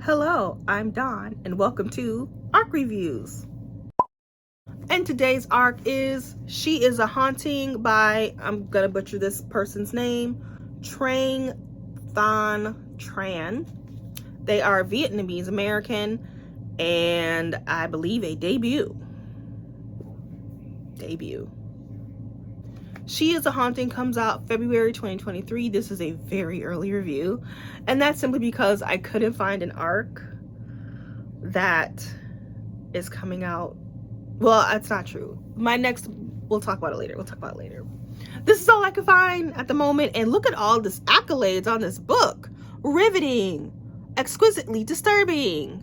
Hello, I'm Dawn, and welcome to ARC Reviews. And today's ARC is She is a Haunting by, I'm gonna butcher this person's name, Trang Than Tran. They are Vietnamese American, and I believe a debut. She is a Haunting comes out February 2023. This is a very early review, and that's simply because I couldn't find an ARC that is coming out. Well, that's not true. We'll talk about it later. This is all I could find at the moment, and look at all this accolades on this book. Riveting, exquisitely disturbing,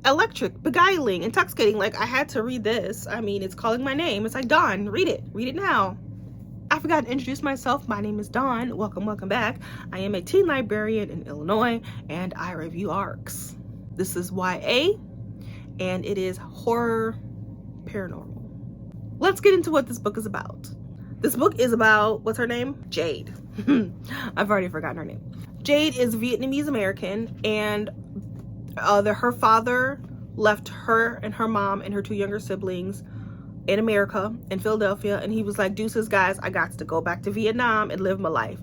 electric, beguiling, intoxicating. Like, I had to read this. I mean, it's calling my name. It's like, Dawn, read it now. I forgot to introduce myself. My name is Dawn. Welcome back. I am a teen librarian in Illinois, and I review ARCs. This is YA, and it is horror paranormal. Let's get into what this book is about. This book is about, what's her name? Jade. I've already forgotten her name. Jade is Vietnamese American, and her father left her and her mom and her two younger siblings in America, in Philadelphia, and he was like, deuces guys, I got to go back to Vietnam and live my life.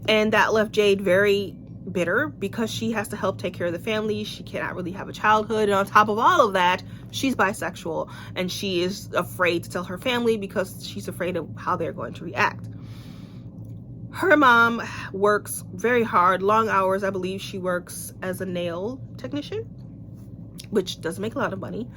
And that left Jade very bitter because she has to help take care of the family. She cannot really have a childhood, and on top of all of that, she's bisexual, and she is afraid to tell her family because she's afraid of how they're going to react. Her mom works very hard, long hours. I believe she works as a nail technician, which doesn't make a lot of money,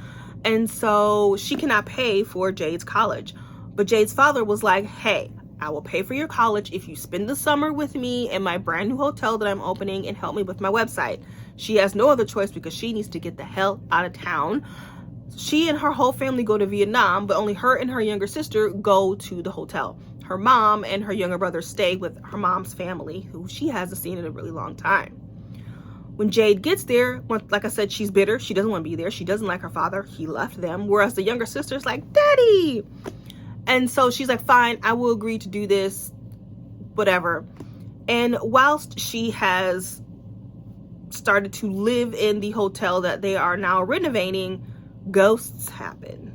and so she cannot pay for Jade's college. But Jade's father was like, hey, I will pay for your college if you spend the summer with me in my brand new hotel that I'm opening and help me with my website. She has no other choice because she needs to get the hell out of town. She and her whole family go to Vietnam, but only her and her younger sister go to the hotel. Her mom and her younger brother stay with her mom's family, who she hasn't seen in a really long time. When Jade gets there, like I said, she's bitter. She doesn't want to be there. She doesn't like her father. He left them. Whereas the younger sister's like, Daddy! And so she's like, fine, I will agree to do this, whatever. And whilst she has started to live in the hotel that they are now renovating, ghosts happen.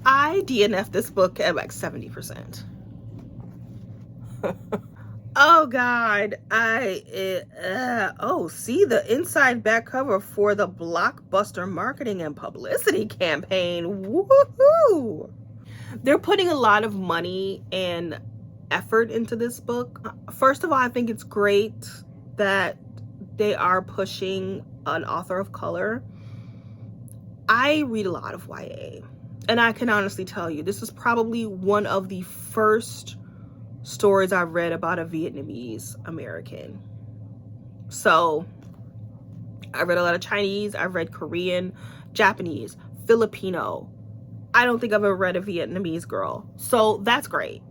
I DNF this book at like 70%. Oh God, see the inside back cover for the Blockbuster marketing and publicity campaign. Woohoo! They're putting a lot of money and effort into this book. First of all, I think it's great that they are pushing an author of color. I read a lot of YA, and I can honestly tell you, this is probably one of the first stories I've read about a Vietnamese American. So I read a lot of Chinese, I've read Korean, Japanese, Filipino. I don't think I've ever read a Vietnamese girl. So that's great.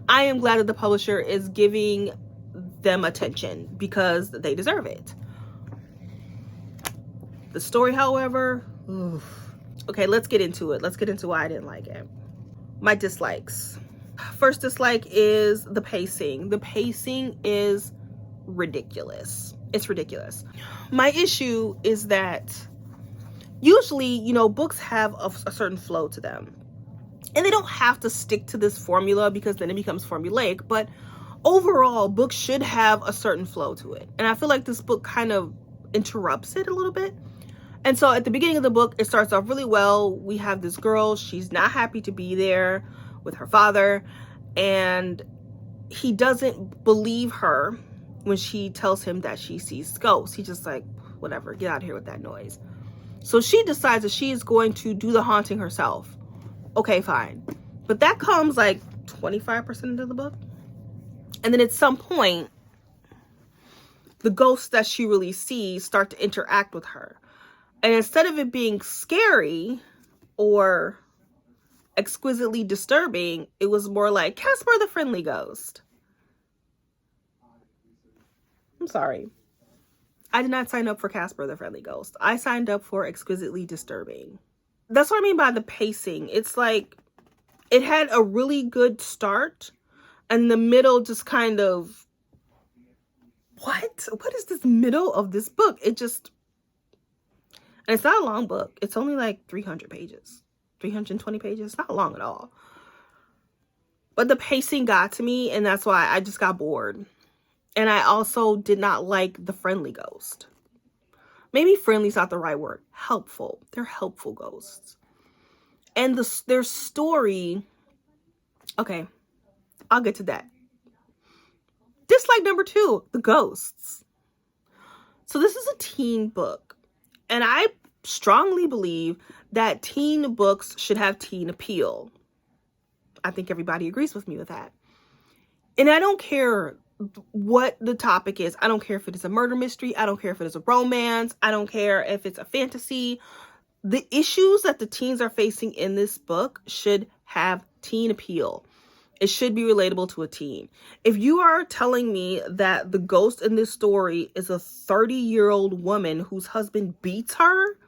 I am glad that the publisher is giving them attention because they deserve it. The story, however, okay, let's get into it. Let's get into why I didn't like it. My dislikes. First dislike is the pacing. The pacing is ridiculous. It's ridiculous. My issue is that usually, books have a certain flow to them. And they don't have to stick to this formula because then it becomes formulaic. But overall, books should have a certain flow to it. And I feel like this book kind of interrupts it a little bit. And so at the beginning of the book, it starts off really well. We have this girl. She's not happy to be there with her father. And he doesn't believe her when she tells him that she sees ghosts. He's just like, whatever, get out of here with that noise. So she decides that she is going to do the haunting herself. Okay, fine. But that comes like 25% into the book. And then at some point, the ghosts that she really sees start to interact with her. And instead of it being scary or exquisitely disturbing, it was more like Casper the Friendly Ghost. I'm sorry. I did not sign up for Casper the Friendly Ghost. I signed up for exquisitely disturbing. That's what I mean by the pacing. It's like it had a really good start and the middle just kind of what is this middle of this book? It just, and it's not a long book. It's only like 300 pages, 320 pages. It's not long at all. But the pacing got to me, and that's why I just got bored. And I also did not like the friendly ghost. Maybe friendly is not the right word. Helpful. They're helpful ghosts. And their story, okay, I'll get to that. Dislike number 2, the ghosts. So this is a teen book. And I strongly believe that teen books should have teen appeal. I think everybody agrees with me with that. And I don't care what the topic is. I don't care if it is a murder mystery. I don't care if it is a romance. I don't care if it's a fantasy. The issues that the teens are facing in this book should have teen appeal. It should be relatable to a teen. If you are telling me that the ghost in this story is a 30-year-old woman whose husband beats her,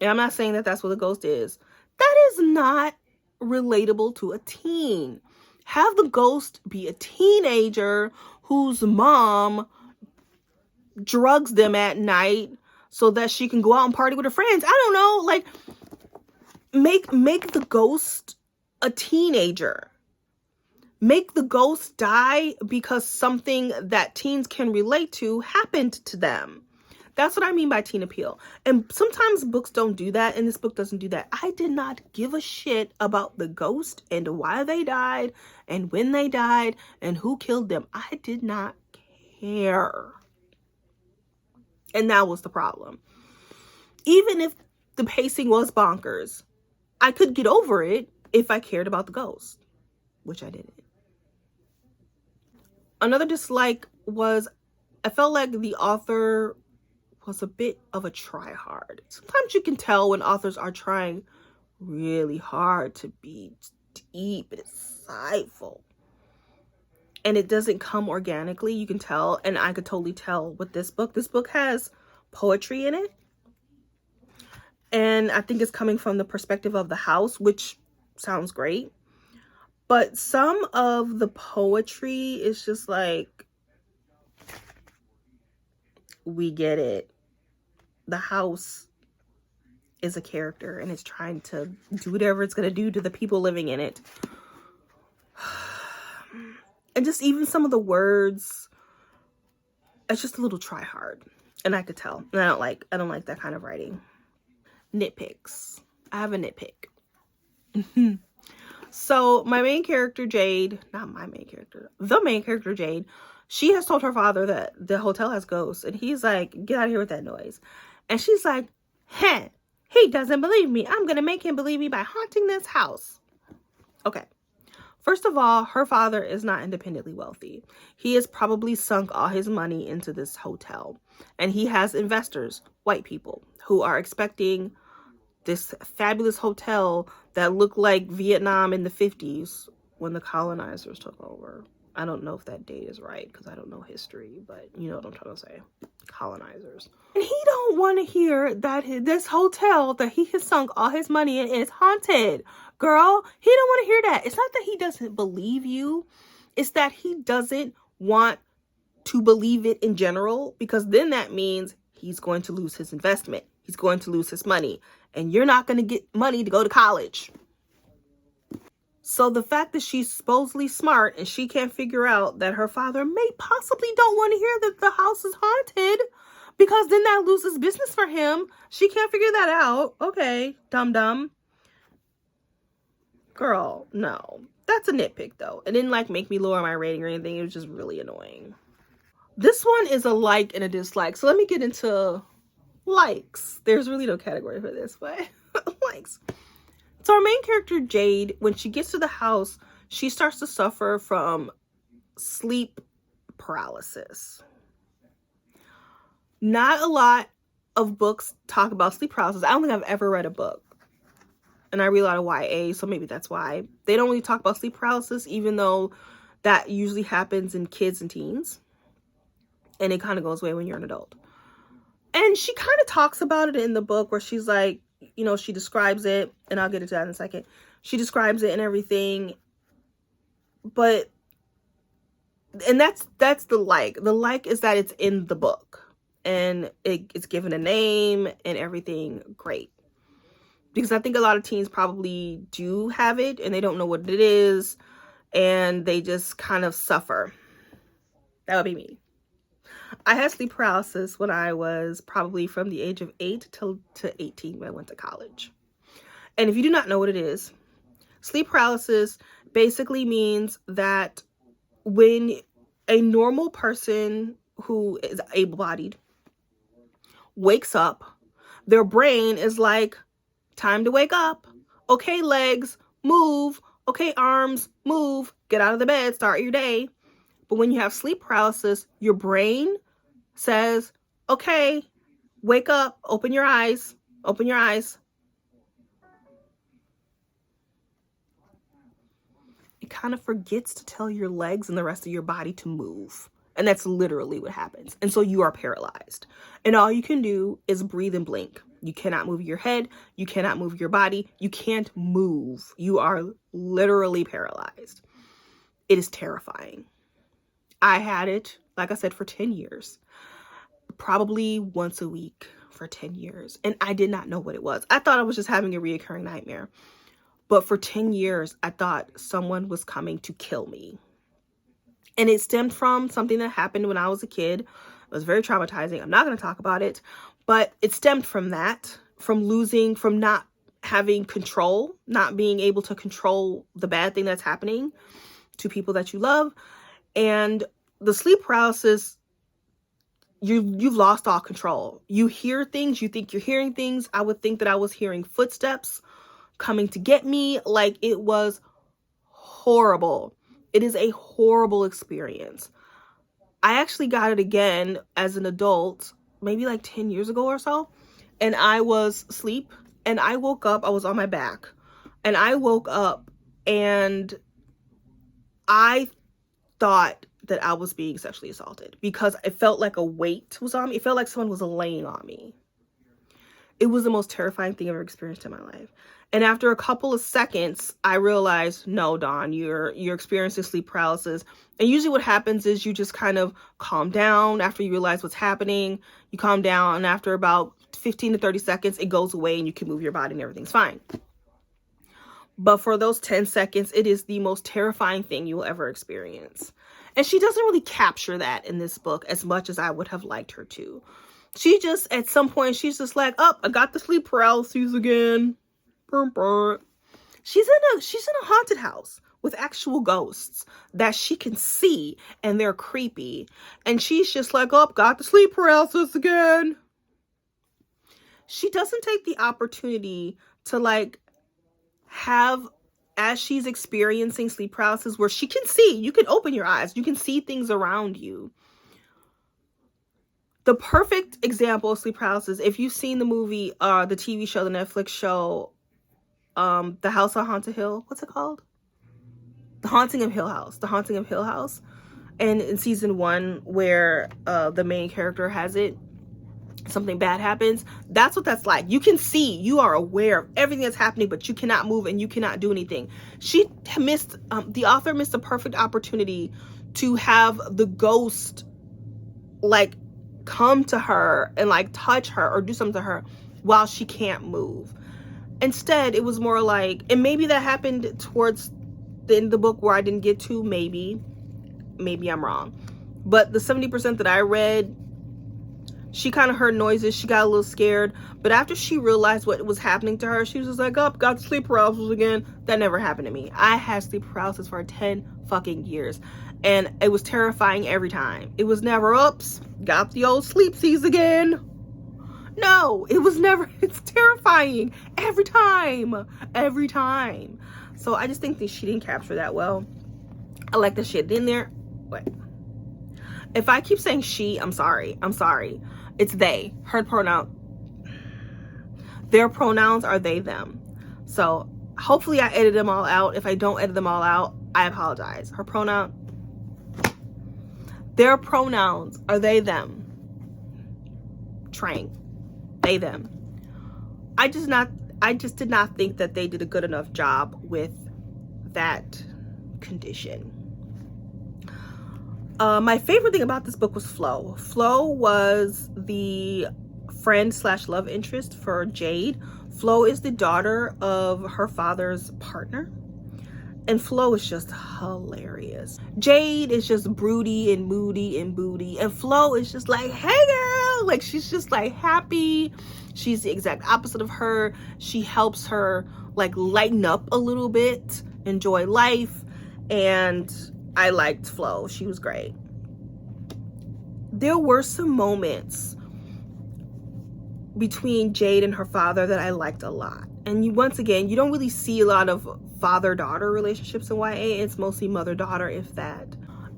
and I'm not saying that that's what the ghost is, that is not relatable to a teen. Have the ghost be a teenager whose mom drugs them at night so that she can go out and party with her friends. I don't know, like, make the ghost a teenager. Make the ghost die because something that teens can relate to happened to them. That's what I mean by teen appeal. And sometimes books don't do that, and this book doesn't do that. I did not give a shit about the ghost and why they died and when they died and who killed them. I did not care. And that was the problem. Even if the pacing was bonkers, I could get over it if I cared about the ghost, which I didn't. Another dislike was I felt like the author was a bit of a try-hard. Sometimes you can tell when authors are trying really hard to be deep and insightful. And it doesn't come organically, you can tell. And I could totally tell with this book. This book has poetry in it. And I think it's coming from the perspective of the house, which sounds great. But some of the poetry is just like, we get it. The house is a character and it's trying to do whatever it's going to do to the people living in it. And just even some of the words, it's just a little try hard. And I could tell. And I don't like that kind of writing. Nitpicks. I have a nitpick. So my main character, Jade, not my main character, the main character, Jade, she has told her father that the hotel has ghosts. And he's like, get out of here with that noise. And she's like, heh, he doesn't believe me. I'm going to make him believe me by haunting this house. Okay. First of all, her father is not independently wealthy. He has probably sunk all his money into this hotel. And he has investors, white people, who are expecting this fabulous hotel that looked like Vietnam in the 50s when the colonizers took over. I don't know if that date is right because I don't know history, but you know what I'm trying to say. Colonizers. And he don't want to hear that this hotel that he has sunk all his money in is haunted. Girl, he don't want to hear that. It's not that he doesn't believe you. It's that he doesn't want to believe it in general, because then that means he's going to lose his investment. He's going to lose his money. And you're not going to get money to go to college. So the fact that she's supposedly smart and she can't figure out that her father may possibly don't want to hear that the house is haunted, because then that loses business for him. She can't figure that out. Okay, dum-dum. Girl, no. That's a nitpick, though. It didn't, like, make me lower my rating or anything. It was just really annoying. This one is a like and a dislike. So let me get into likes. There's really no category for this, but likes. So our main character, Jade, when she gets to the house, she starts to suffer from sleep paralysis. Not a lot of books talk about sleep paralysis. I don't think I've ever read a book. And I read a lot of YA, so maybe that's why. They don't really talk about sleep paralysis, even though that usually happens in kids and teens. And it kind of goes away when you're an adult. And she kind of talks about it in the book where she's like, you know, she describes it, and I'll get into that in a second. She describes it and everything. But And that's the like. The like is that it's in the book and it's given a name and everything. Great. Because I think a lot of teens probably do have it and they don't know what it is and they just kind of suffer. That would be me. I had sleep paralysis when I was probably from the age of 8 to 18 when I went to college. And if you do not know what it is, sleep paralysis basically means that when a normal person who is able-bodied wakes up, their brain is like, time to wake up. Okay, legs, move. Okay, arms, move. Get out of the bed, start your day. But when you have sleep paralysis, your brain says, okay, wake up, open your eyes, open your eyes. It kind of forgets to tell your legs and the rest of your body to move. And that's literally what happens. And so you are paralyzed. And all you can do is breathe and blink. You cannot move your head. You cannot move your body. You can't move. You are literally paralyzed. It is terrifying. I had it, like I said, for 10 years. Probably once a week for 10 years. And I did not know what it was. I thought I was just having a reoccurring nightmare. But for 10 years, I thought someone was coming to kill me. And it stemmed from something that happened when I was a kid. It was very traumatizing. I'm not going to talk about it. But it stemmed from that, from not having control, not being able to control the bad thing that's happening to people that you love. And the sleep paralysis, you've lost all control. You hear things, you think you're hearing things. I would think that I was hearing footsteps coming to get me. Like, it was horrible. It is a horrible experience. I actually got it again as an adult, maybe like 10 years ago or so. And I was asleep and I woke up, I was on my back and I woke up and I thought that I was being sexually assaulted because it felt like a weight was on me. It felt like someone was laying on me. It was the most terrifying thing I've ever experienced in my life. And after a couple of seconds, I realized, no, Dawn, you're experiencing sleep paralysis. And usually what happens is you just kind of calm down after you realize what's happening. You calm down, and after about 15 to 30 seconds, it goes away and you can move your body and everything's fine. But for those 10 seconds, it is the most terrifying thing you will ever experience. And she doesn't really capture that in this book as much as I would have liked her to. She just, at some point, she's just like, oh, I got the sleep paralysis again. She's in a haunted house with actual ghosts that she can see, and they're creepy. And she's just like, oh, got the sleep paralysis again. She doesn't take the opportunity to, like, have, as she's experiencing sleep paralysis, where she can see, you can open your eyes, you can see things around you. The perfect example of sleep paralysis, if you've seen the movie, the TV show, the Netflix show, The House on Haunted Hill, what's it called? The Haunting of Hill House. The Haunting of Hill House. And in season 1, where the main character has it, something bad happens. That's what that's like. You can see, you are aware of everything that's happening, but you cannot move and you cannot do anything. She missed, the author missed a perfect opportunity to have the ghost, like, come to her and, like, touch her or do something to her while she can't move. Instead, it was more like, and maybe that happened towards the end of the book where I didn't get to, maybe I'm wrong. But the 70% that I read, she kind of heard noises, she got a little scared, but after she realized what was happening to her, she was just like, oh, got sleep paralysis again. That never happened to me. I had sleep paralysis for 10 fucking years, and it was terrifying every time. It was never, oops, got the old sleepsies again. No, it was never, it's terrifying every time. So I just think that she didn't capture that well. I like that shit in there. Wait. If I keep saying she, I'm sorry. It's they, her pronoun. Their pronouns are they, them. So hopefully I edit them all out. If I don't edit them all out, I apologize. Her pronoun, their pronouns are they, them. Train. They, them. I just did not think that they did a good enough job with that condition. My favorite thing about this book was Flo. Flo was the friend slash love interest for Jade. Flo is the daughter of her father's partner. And Flo is just hilarious. Jade is just broody and moody and booty. And Flo is just like, hey girl. Like, she's just like happy. She's the exact opposite of her. She helps her like lighten up a little bit, enjoy life. And I liked Flo. She was great. There were some moments between Jade and her father that I liked a lot. And once again, you don't really see a lot of father-daughter relationships in YA. It's mostly mother-daughter, if that.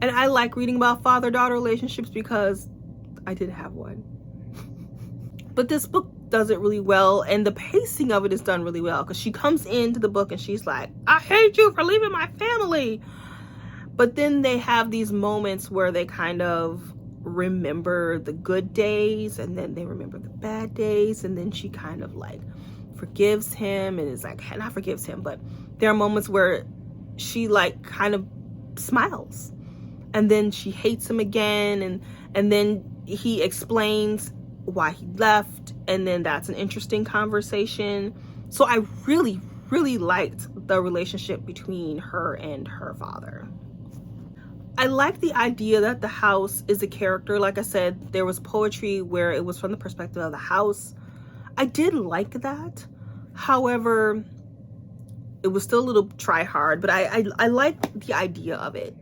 And I like reading about father-daughter relationships because I did have one. But this book does it really well, and the pacing of it is done really well, because she comes into the book and she's like, I hate you for leaving my family. But then they have these moments where they kind of remember the good days, and then they remember the bad days, and then she kind of like forgives him and is like, not forgives him, but there are moments where she like kind of smiles, and then she hates him again, and then he explains why he left, and then that's an interesting conversation. So I really liked the relationship between her and her father. I like the idea that the house is a character. Like I said, there was poetry where it was from the perspective of the house. I did like that. However, it was still a little try hard, but I liked the idea of it.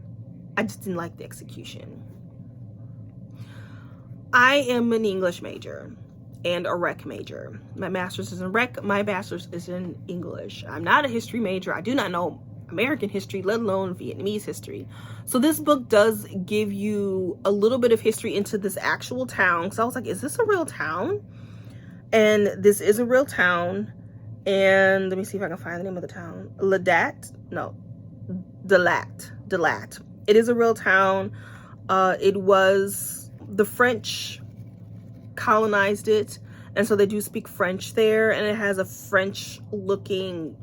I just didn't like the execution. I am an English major and a rec major. My master's is in rec, my bachelor's is in English. I'm not a history major. I do not know American history, let alone Vietnamese history. So this book does give you a little bit of history into this actual town. So I was like, is this a real town? And this is a real town. And let me see if I can find the name of the town. Dalat. It is a real town. It was the French colonized it, and so they do speak French there, and it has a French looking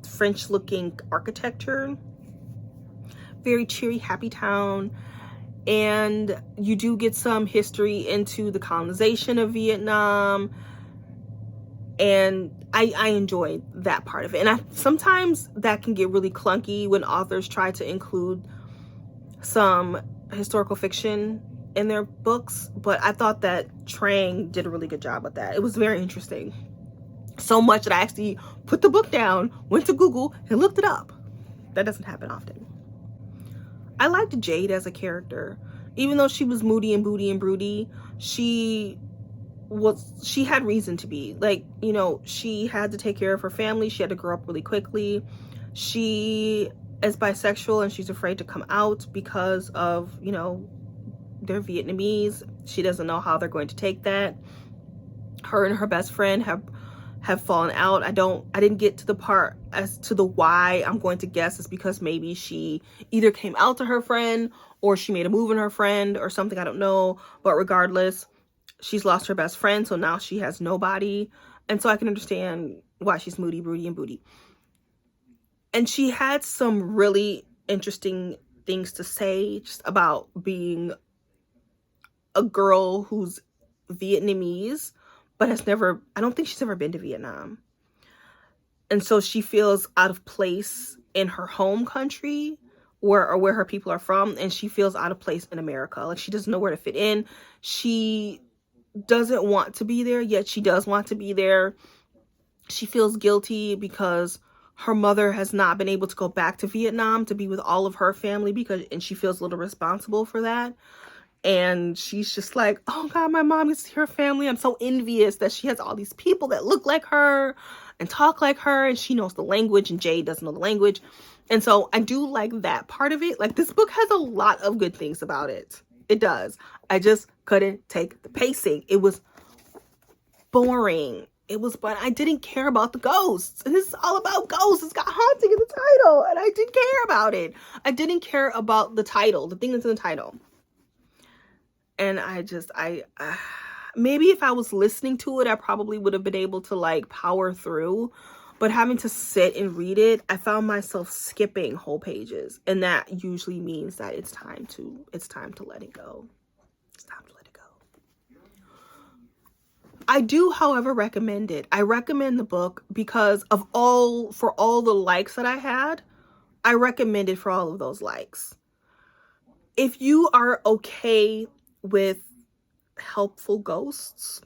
architecture. Very cheery, happy town. And you do get some history into the colonization of Vietnam, and I enjoyed that part of it. And sometimes that can get really clunky when authors try to include some historical fiction in their books, but I thought that Trang did a really good job with that. It was very interesting. So much that I actually put the book down, went to Google, and looked it up. That doesn't happen often. I liked Jade as a character. Even though she was moody and booty and broody, she had reason to be. Like, you know, she had to take care of her family. She had to grow up really quickly. She is bisexual and she's afraid to come out because of, you know, they're Vietnamese. She doesn't know how they're going to take that. Her and her best friend have fallen out. I didn't get to the part as to the why. I'm going to guess it's because maybe she either came out to her friend or she made a move on her friend or something. I don't know. But regardless, she's lost her best friend, so now she has nobody. And so I can understand why she's moody, broody, and booty. And she had some really interesting things to say just about being a girl who's Vietnamese, but I don't think she's ever been to Vietnam. And so she feels out of place in her home country where her people are from, and she feels out of place in America. Like, she doesn't know where to fit in. She doesn't want to be there, yet she does want to be there. She feels guilty because her mother has not been able to go back to Vietnam to be with all of her family, and she feels a little responsible for that. And she's just like, oh God, my mom gets to see her family. I'm so envious that she has all these people that look like her and talk like her, and she knows the language, and Jade doesn't know the language. And so I do like that part of it. Like, this book has a lot of good things about it. It does. I just couldn't take the pacing. It was boring. But I didn't care about the ghosts. And this is all about ghosts. It's got haunting in the title, and I didn't care about it. I didn't care about the title, the thing that's in the title. And maybe if I was listening to it, I probably would have been able to like power through. But having to sit and read it, I found myself skipping whole pages, and that usually means that it's time to let it go. It's time to let it go. I do, however, recommend it. I recommend the book because for all the likes that I had, I recommend it for all of those likes. If you are okay with helpful ghosts,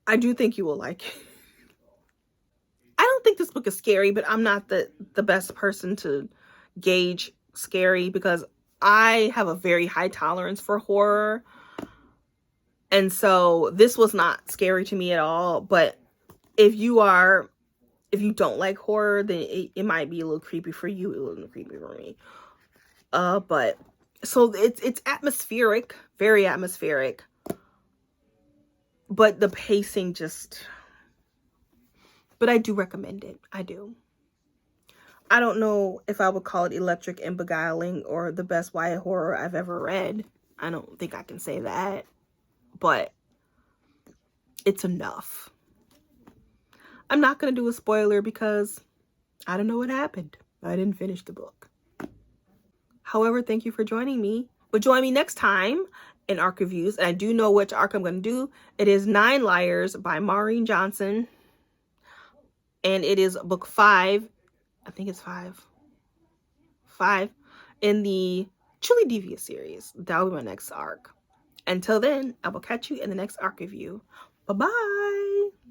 I do think you will like it. I don't think this book is scary, but I'm not the best person to gauge scary because I have a very high tolerance for horror. And so this was not scary to me at all. But if you don't like horror, then it might be a little creepy for you, a little creepy for me. But so it's atmospheric, very atmospheric. But the pacing but I do recommend it. I do. I don't know if I would call it electric and beguiling or the best YA horror I've ever read. I don't think I can say that. But it's enough. I'm not going to do a spoiler because I don't know what happened. I didn't finish the book. However, thank you for joining me. But join me next time in ARC Reviews. And I do know which ARC I'm going to do. It is 9 Liars by Maureen Johnson. And it is book 5. I think it's 5. 5 in the Truly Devious series. That will be my next ARC. Until then, I will catch you in the next ARC review. Bye-bye.